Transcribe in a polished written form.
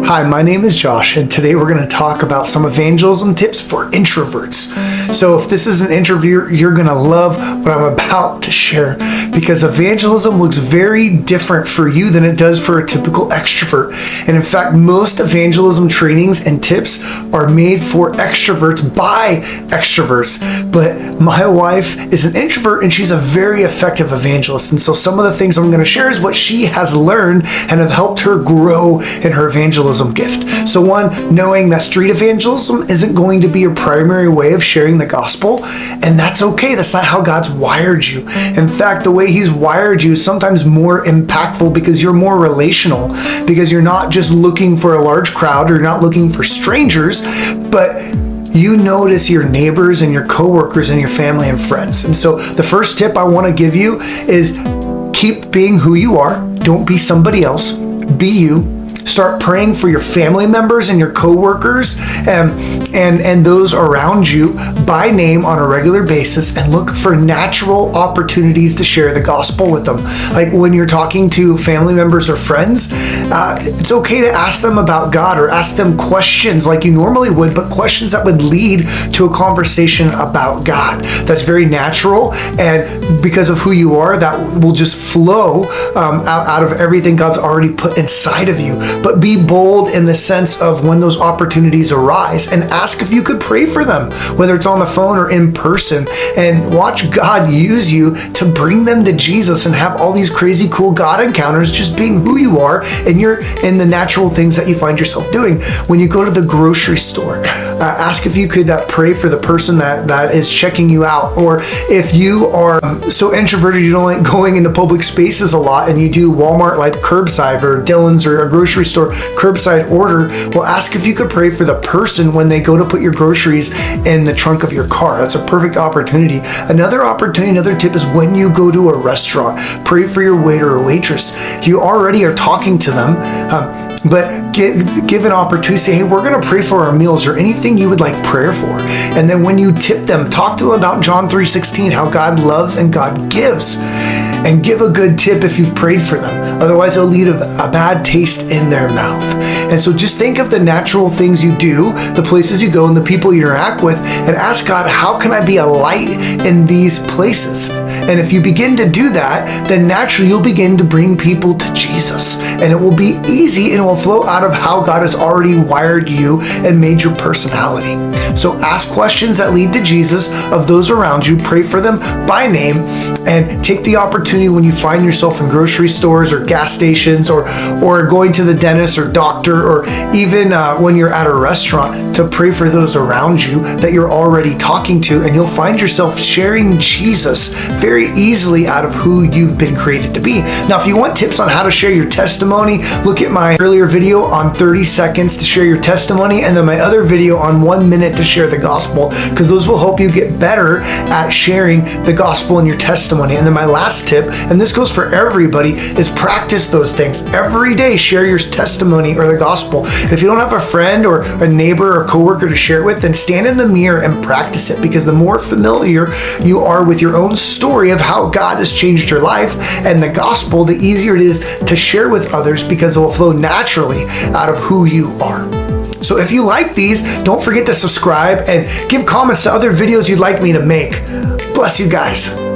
Hi, my name is Josh, and today we're going to talk about some evangelism tips for introverts. So if this is an introvert, you're going to love what I'm about to share, because evangelism looks very different for you than it does for a typical extrovert. And in fact, most evangelism trainings and tips are made for extroverts by extroverts. But my wife is an introvert and she's a very effective evangelist. And so some of the things I'm going to share is what she has learned and have helped her grow in her evangelism gift. So one, knowing that street evangelism isn't going to be your primary way of sharing the gospel, and that's okay. That's not how God's wired you. In fact, the way He's wired you is sometimes more impactful because you're more relational, because you're not just looking for a large crowd, or you're not looking for strangers, but you notice your neighbors and your coworkers and your family and friends. And so the first tip I want to give you is keep being who you are. Don't be somebody else. Be you. Start praying for your family members and your coworkers and those around you by name on a regular basis, and look for natural opportunities to share the gospel with them. Like when you're talking to family members or friends, it's okay to ask them about God, or ask them questions like you normally would, but questions that would lead to a conversation about God. That's very natural, and because of who you are, that will just flow out of everything God's already put inside of you. But be bold in the sense of when those opportunities arise, and ask if you could pray for them, whether it's on the phone or in person, and watch God use you to bring them to Jesus and have all these crazy cool God encounters just being who you are, and you're in the natural things that you find yourself doing. When you go to the grocery store, ask if you could pray for the person that is checking you out. Or if you are so introverted you don't like going into public spaces a lot, and you do Walmart like curbside, or Dillon's, or a grocery store curbside order, well, ask if you could pray for the person when they go to put your groceries in the trunk of your car. That's a perfect opportunity. Another tip is when you go to a restaurant, pray for your waiter or waitress. You already are talking to them, but give an opportunity. Say, hey, we're going to pray for our meals, or anything you would like prayer for. And then when you tip them, talk to them about John 3:16, how God loves and God gives. And give a good tip if you've prayed for them. Otherwise, it'll leave a bad taste in their mouth. And so just think of the natural things you do, the places you go, and the people you interact with, and ask God, how can I be a light in these places? And if you begin to do that, then naturally you'll begin to bring people to Jesus. And it will be easy, and it will flow out of how God has already wired you and made your personality. So ask questions that lead to Jesus of those around you, pray for them by name, and take the opportunity when you find yourself in grocery stores or gas stations, or going to the dentist or doctor, or even when you're at a restaurant, to pray for those around you that you're already talking to, and you'll find yourself sharing Jesus very easily out of who you've been created to be. Now, if you want tips on how to share your testimony, look at my earlier video on 30 seconds to share your testimony, and then my other video on 1 minute to share the gospel, because those will help you get better at sharing the gospel and your testimony. And then my last tip, and this goes for everybody, is practice those things. Every day, share your testimony or the gospel. And if you don't have a friend or a neighbor or coworker to share it with, then stand in the mirror and practice it, because the more familiar you are with your own story of how God has changed your life and the gospel, the easier it is to share with others, because it will flow naturally out of who you are. So if you like these, don't forget to subscribe and give comments to other videos you'd like me to make. Bless you guys.